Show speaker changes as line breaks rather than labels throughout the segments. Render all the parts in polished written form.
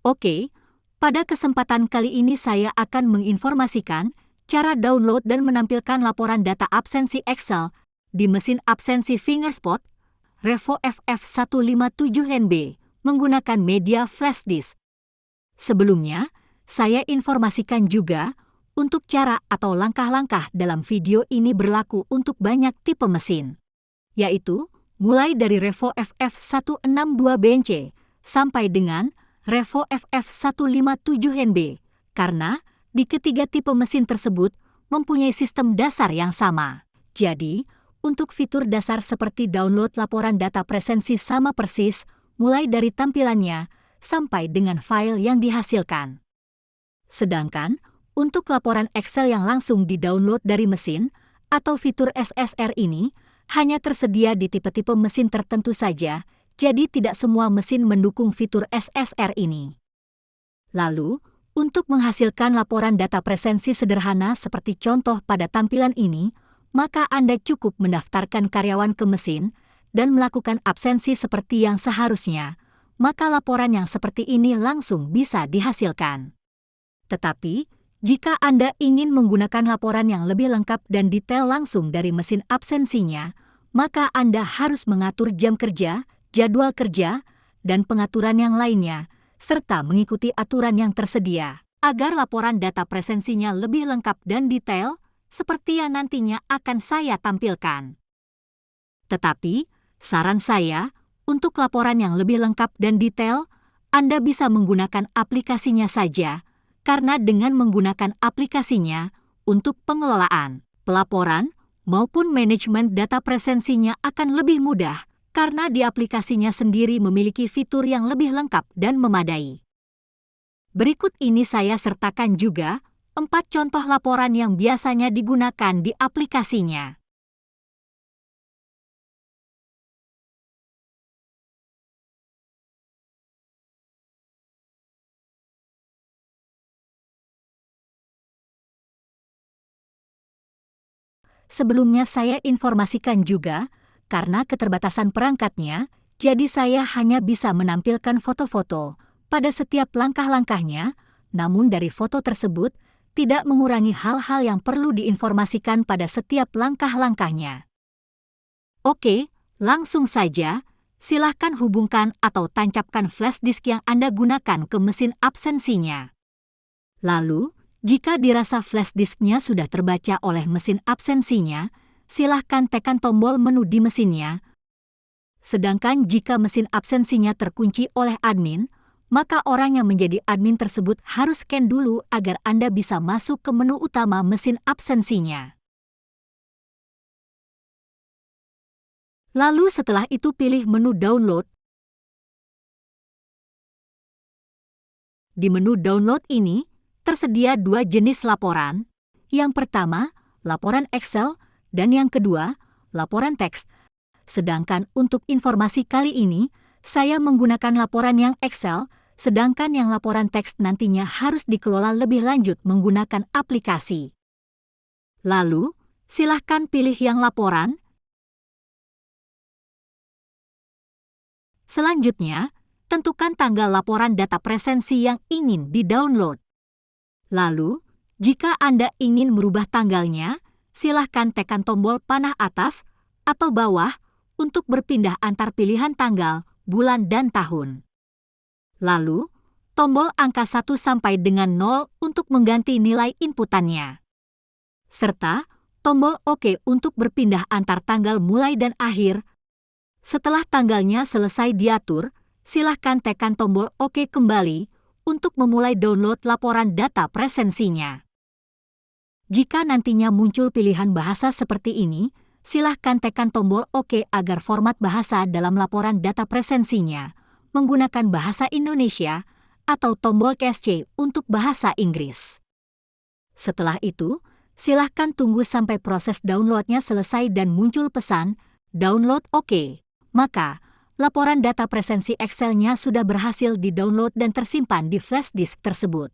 Oke, pada kesempatan kali ini saya akan menginformasikan cara download dan menampilkan laporan data absensi Excel di mesin absensi Fingerspot Revo FF157NB menggunakan media flash disk. Sebelumnya, saya informasikan juga untuk cara atau langkah-langkah dalam video ini berlaku untuk banyak tipe mesin, yaitu mulai dari Revo FF162BNC sampai dengan Revo FF157NB, karena di ketiga tipe mesin tersebut mempunyai sistem dasar yang sama. Jadi, untuk fitur dasar seperti download laporan data presensi sama persis, mulai dari tampilannya sampai dengan file yang dihasilkan. Sedangkan, untuk laporan Excel yang langsung di-download dari mesin atau fitur SSR ini, hanya tersedia di tipe-tipe mesin tertentu saja, jadi tidak semua mesin mendukung fitur SSR ini. Lalu, untuk menghasilkan laporan data presensi sederhana seperti contoh pada tampilan ini, maka Anda cukup mendaftarkan karyawan ke mesin dan melakukan absensi seperti yang seharusnya, maka laporan yang seperti ini langsung bisa dihasilkan. Tetapi, jika Anda ingin menggunakan laporan yang lebih lengkap dan detail langsung dari mesin absensinya, maka Anda harus mengatur jam kerja, jadwal kerja, dan pengaturan yang lainnya, serta mengikuti aturan yang tersedia, agar laporan data presensinya lebih lengkap dan detail, seperti yang nantinya akan saya tampilkan. Tetapi, saran saya, untuk laporan yang lebih lengkap dan detail, Anda bisa menggunakan aplikasinya saja, karena dengan menggunakan aplikasinya untuk pengelolaan, pelaporan, maupun manajemen data presensinya akan lebih mudah, karena di aplikasinya sendiri memiliki fitur yang lebih lengkap dan memadai. Berikut ini saya sertakan juga 4 contoh laporan yang biasanya digunakan di aplikasinya. Sebelumnya saya informasikan juga, karena keterbatasan perangkatnya, jadi saya hanya bisa menampilkan foto-foto pada setiap langkah-langkahnya, namun dari foto tersebut tidak mengurangi hal-hal yang perlu diinformasikan pada setiap langkah-langkahnya. Oke, langsung saja, silahkan hubungkan atau tancapkan flash disk yang Anda gunakan ke mesin absensinya. Lalu, jika dirasa flash disknya sudah terbaca oleh mesin absensinya, silahkan tekan tombol menu di mesinnya. Sedangkan jika mesin absensinya terkunci oleh admin, maka orang yang menjadi admin tersebut harus scan dulu agar Anda bisa masuk ke menu utama mesin absensinya. Lalu setelah itu pilih menu download. Di menu download ini, tersedia 2 jenis laporan. Yang pertama, laporan Excel, dan yang kedua, laporan teks. Sedangkan untuk informasi kali ini, saya menggunakan laporan yang Excel, sedangkan yang laporan teks nantinya harus dikelola lebih lanjut menggunakan aplikasi. Lalu, silahkan pilih yang laporan. Selanjutnya, tentukan tanggal laporan data presensi yang ingin di-download. Lalu, jika Anda ingin merubah tanggalnya, silahkan tekan tombol panah atas atau bawah untuk berpindah antar pilihan tanggal, bulan, dan tahun. Lalu, tombol angka 1 sampai dengan 0 untuk mengganti nilai inputannya. Serta tombol OK untuk berpindah antar tanggal mulai dan akhir. Setelah tanggalnya selesai diatur, silahkan tekan tombol OK kembali untuk memulai download laporan data presensinya. Jika nantinya muncul pilihan bahasa seperti ini, silahkan tekan tombol OK agar format bahasa dalam laporan data presensinya menggunakan bahasa Indonesia atau tombol Caps untuk bahasa Inggris. Setelah itu, silahkan tunggu sampai proses downloadnya selesai dan muncul pesan download OK. Maka, laporan data presensi Excel-nya sudah berhasil di-download dan tersimpan di flash disk tersebut.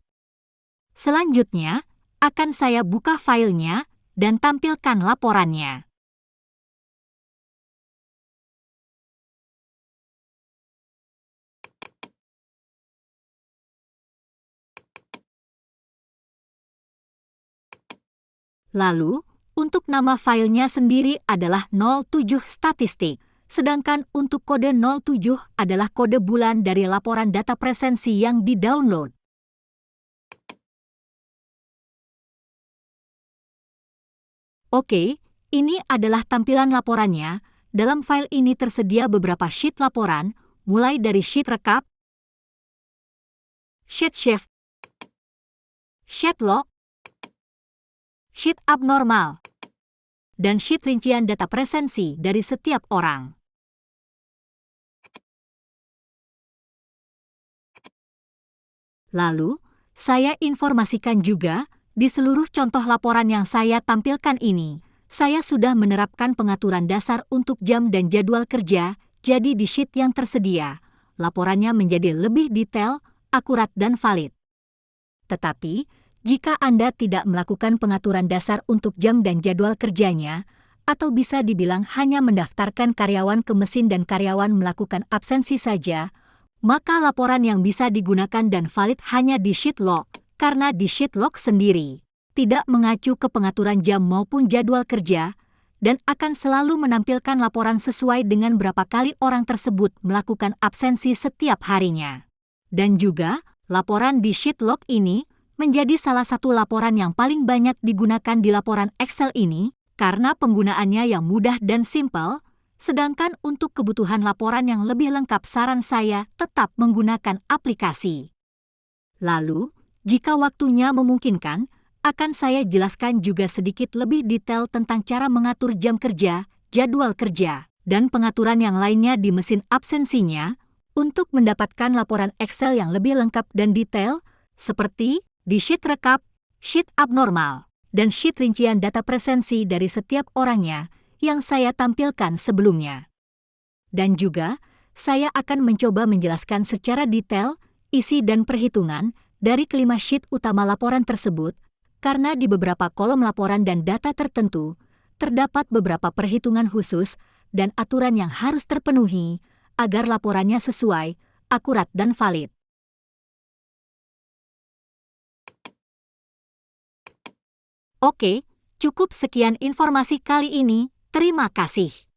Selanjutnya, akan saya buka filenya dan tampilkan laporannya. Lalu, untuk nama filenya sendiri adalah 07 statistik, sedangkan untuk kode 07 adalah kode bulan dari laporan data presensi yang di-download. Oke, ini adalah tampilan laporannya. Dalam file ini tersedia beberapa sheet laporan, mulai dari sheet rekap, sheet shift, sheet log, sheet abnormal, dan sheet rincian data presensi dari setiap orang. Lalu, saya informasikan juga, di seluruh contoh laporan yang saya tampilkan ini, saya sudah menerapkan pengaturan dasar untuk jam dan jadwal kerja, jadi di sheet yang tersedia, laporannya menjadi lebih detail, akurat dan valid. Tetapi, jika Anda tidak melakukan pengaturan dasar untuk jam dan jadwal kerjanya, atau bisa dibilang hanya mendaftarkan karyawan ke mesin dan karyawan melakukan absensi saja, maka laporan yang bisa digunakan dan valid hanya di sheet log, karena di sheet log sendiri tidak mengacu ke pengaturan jam maupun jadwal kerja, dan akan selalu menampilkan laporan sesuai dengan berapa kali orang tersebut melakukan absensi setiap harinya. Dan juga, laporan di sheet log ini menjadi salah satu laporan yang paling banyak digunakan di laporan Excel ini, karena penggunaannya yang mudah dan simpel, sedangkan untuk kebutuhan laporan yang lebih lengkap saran saya tetap menggunakan aplikasi. Lalu, jika waktunya memungkinkan, akan saya jelaskan juga sedikit lebih detail tentang cara mengatur jam kerja, jadwal kerja, dan pengaturan yang lainnya di mesin absensinya untuk mendapatkan laporan Excel yang lebih lengkap dan detail, seperti di sheet rekap, sheet abnormal, dan sheet rincian data presensi dari setiap orangnya yang saya tampilkan sebelumnya. Dan juga, saya akan mencoba menjelaskan secara detail isi dan perhitungan dari kelima sheet utama laporan tersebut, karena di beberapa kolom laporan dan data tertentu, terdapat beberapa perhitungan khusus dan aturan yang harus terpenuhi agar laporannya sesuai, akurat dan valid. Oke, cukup sekian informasi kali ini. Terima kasih.